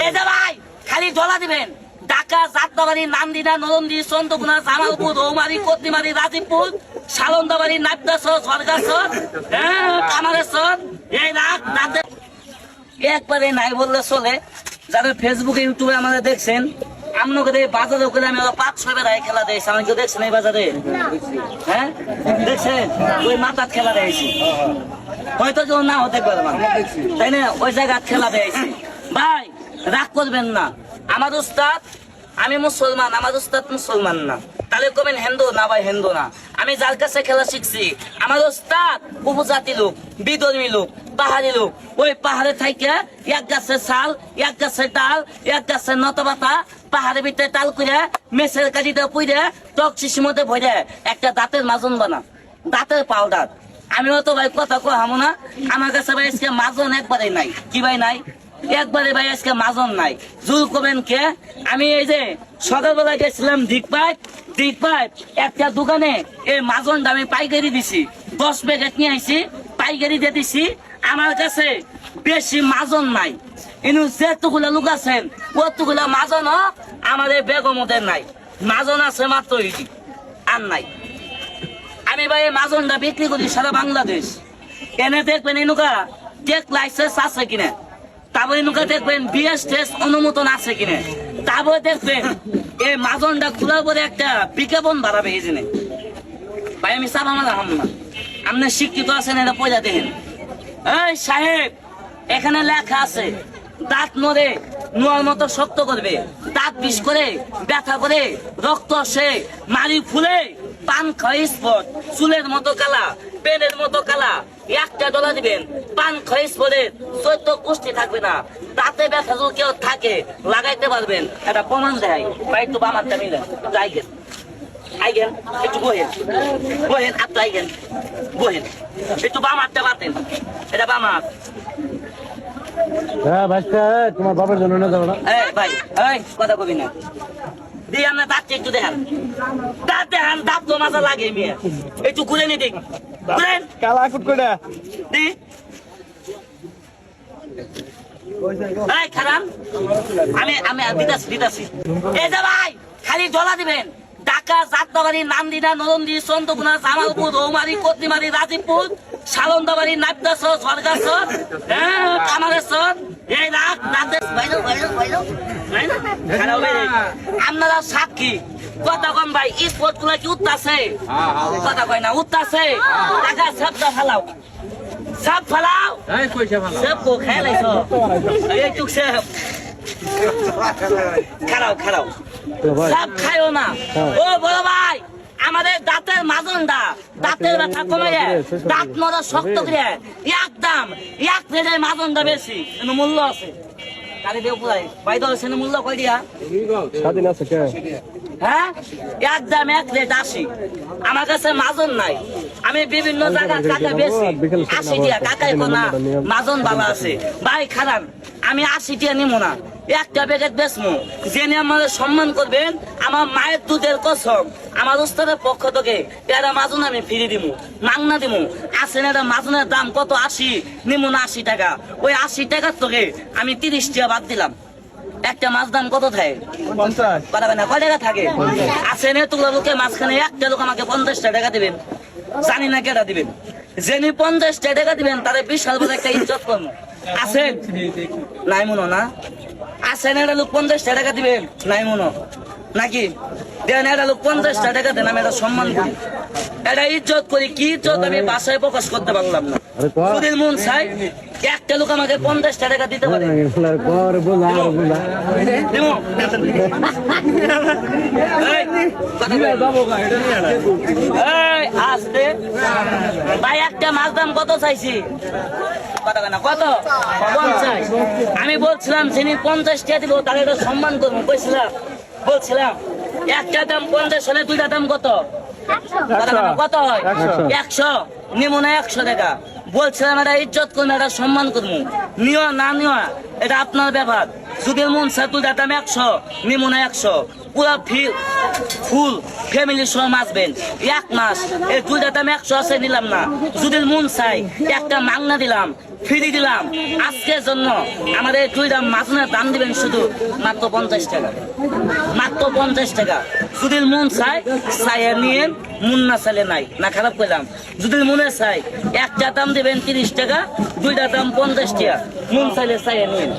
এই যে ভাই খালি জলা দিবেন ঢাকা, যাত্রাবাড়ি, নান্দিনা, নরন্দি, চন্দ্রকোনা, জামালপুর, রৌমারি, কত্রিমারি, রাজীবপুর, সালন্দাবাড়ি, নাবদাসর, সরকারসর, কামারেশ্বর, এই রাত একবারে নাই বললে চলে। যারা ফেসবুকে ইউটিউবে আমাদের দেখছেন, আপনাদের বাজারে করে আমি 5-6 বেড়ায় খেলা দিয়েছি। আমি কেউ দেখছেন এই বাজারে? হ্যাঁ দেখছেন? ওই মাথার খেলা দিয়েছি, হয়তো কেউ না হতে পারবে তাই না? ওই জায়গায় খেলা দিয়েছি। ভাই রাগ করবেন না, আমার উস্তাদ, আমি মুসলমান, আমার উস্তাদ মুসলমান না, তাহলে কবেন হিন্দু না ভাই হিন্দু না। আমি যার কাছে খেলা শিখছি আমার উস্তাদ উপজাতি লোক, বিধর্মী লোক, পাহাড়ি লোক। ওই পাহাড়ে থাইকে এক গাছের ছাল, এক গাছের ডাল, এক গাছের নতবাতা পাহাড়ের ভিতরে টাল করে মেসের কাঠিতে পুইরে টক শিশির মধ্যে ভরে একটা দাঁতের মাজন বানা, দাঁতের পাউডার। আমিও তো ভাই কথা কহামো না, আমার কাছে ভাই আজকে মাজন একবারে নাই। কি ভাই নাই? একবারে ভাই আজকে মাজন নাই। জুল করবেন কে? আমি এই যে সকালবেলা গেছিলাম দিকপাইপ একটা দোকানে এই মাজনটা আমি পাইকারি দিছি, 10 প্যাকেট নিয়ে আইছি, পাইকারি দিয়ে দিছি। আমার কাছে বেশি মাজন নাই, কিন্তু যেতগুলা লোক আছেন কতগুলা মাজন আমার এই বেগমদের নাই। মাজন আছে মাত্র ইডি, আর নাই। আমি ভাই এই মাজনটা বিক্রি করি সারা বাংলাদেশ। এনে দেখবেন এনুকা টেক লাইসেন্স আছে কিনা, তারপরে এনুকা দেখবেন বিএস টেস্ট অনুমোদন আছে কিনা, তারপরে দেখবেন এই মাজনটা খোলার পরে একটা বিজ্ঞাপন বাড়াবে। এই জন্য ভাই আমি চাপ আমার হাম না, আপনি শিক্ষিত আছেন, এটা পয়সা দেখেন। এই সাহেব, এখানে লেখা আছে দাঁত নড়ে নোয়ার মতো শক্ত করবে, দাঁত বিষ করে ব্যথা করে রক্ত আসে, মারি ফুলে পান খাই স্পট, চুলের মতো কালা, পেনের মতো কালা, একটা ডলা দিবেন, পান খাই স্পটের 14 কুষ্টি থাকবে না। দাঁতে ব্যথা যদি কেউ থাকে লাগাইতে পারবেন, এটা প্রমাণ দেয়। ভাই একটু বামারটা মিলে যাইগেন, আইগেন একটু বহেন আপনি আইগেন, বহেন একটু বামারটা বাতেন, এটা বামার। হ্যাঁ ভাইস্তা, তোমার বাবার জন্য না দাও না। এই ভাই, এই কথা কবি না, দিয়ে আপনার দাঁত একটু দেখান, দাঁত দেখান, দাঁত তো মাথা লাগে মেয়ে, একটু ঘুরে নি দিক, ঘুরেন কালা কুট করে দি। এই খারাপ, আমি দিতাছি। এই যে ভাই খালি জলা দিবেন ঢাকা, যাত্রাবাড়ি, নান্দিনা, নরন্দি, চন্দ্রকোনা, জামালপুর, রৌমারি, কত্রিমারি, রাজীবপুর, সালন্দাবাড়ি, নাবদাসর, সরকারসর, কামারেশ্বর, এই আপনারা সাক্ষী। কথা কন ভাই, স্পোর্ট গুলা কি উঠতেছে? কথা কয় না উঠতেছে। টাকা সবটা ফেলাও, সব ফেলাও, সব খেলাইছ একটু খারাও সব খাইও না। ও বড় ভাই, আমাদের দাঁতের মাজনটা দাঁতের ব্যথা কমে যায়, দাঁত মরা শক্ত করে একদম এক প্লেটের মাজনটা বেশি, কিন্তু মূল্য আছে। ভাই দল মূল্য কই দিয়া স্বাধীন আছে কে? হ্যাঁ একদম 1 প্লেট 80। আমার কাছে মাজন নাই, আমি বিভিন্ন জায়গায় টাকা বেশি 80 টাকা, কাকাই কোনা মাজন বাবা আছে। ভাই খারাপ, আমি 80 টাকা নিবো না, একটা প্যাকেট বেচবো। জেনে আমাদের সম্মান করবেন, আমার মায়ের দুধের কসম, আমার উস্তাদের পক্ষ থেকে এটা মাজন আমি ফিরে দিব, মাংনা দিব। আসেন এটা মাজনের দাম কত? 80, নিবো না 80 টাকা। ওই 80 টাকার থেকে আমি 30 টাকা বাদ দিলাম। একটা মাছ দাম কত থাকে? 50। পারবে না, কয় টাকা থাকে? আসেন এতগুলো লোকের মাঝখানে একটা লোক আমাকে 50 টাকা দিবেন, জানি না কেটা দিবেন। যিনি 50 টাকা দিবেন তারে বিশাল বড় একটা ইজ্জত করবো। আসেন নাই মনো না? আসেন একটা লোক 50 টাকা দিবেন, নাই মনো নাকি? দেন একটা লোক 50 টাকা দেন, আমি এটা সম্মান করি, এটা ইজ্জত করি। কি ইজ্জত আমি বাসায় প্রকাশ করতে পারলাম না। যদি মন চাই একটা লোক আমাকে 50 টাকা দিতে পারে, ভাই একটা মাছ দাম কত চাইছি? কত? 50। আমি বলছিলাম যিনি 50 টাকা দিব তাহলে এটা সম্মান করবো, বলছিলাম একটা দাম 50 হলে দুইটা দাম কত? কত হয়? 100। নিমো না 100 টাকা, বলছিলাম এটা ইজ্জত করবো, এটা সম্মান করবো। নিও না নিও এটা আপনার ব্যাপার। যদি মন চায় দুইটা দাম 100, নিমো না 100। পুরা ফুল ফ্যামিলি সহ মাছবেন 1 মাস, এই দুইটা দাম 100 আছে, নিলাম না। যদি মন চাই একটা মাংনা দিলাম, ফ্রি দিলাম আজকের জন্য। আমাদের দুইটা মাছনের দাম দিবেন শুধু মাত্র 50 টাকা, মাত্র 50 টাকা। যদি মন চাই চাইয়া নিয়েন, মন না চাইলে নাই, না খারাপ করলাম। যদি মনে চাই একটা দাম দিবেন 30 টাকা, দুইটা দাম 50 টাকা, মন চাইলে চাইয়া নিয়েন।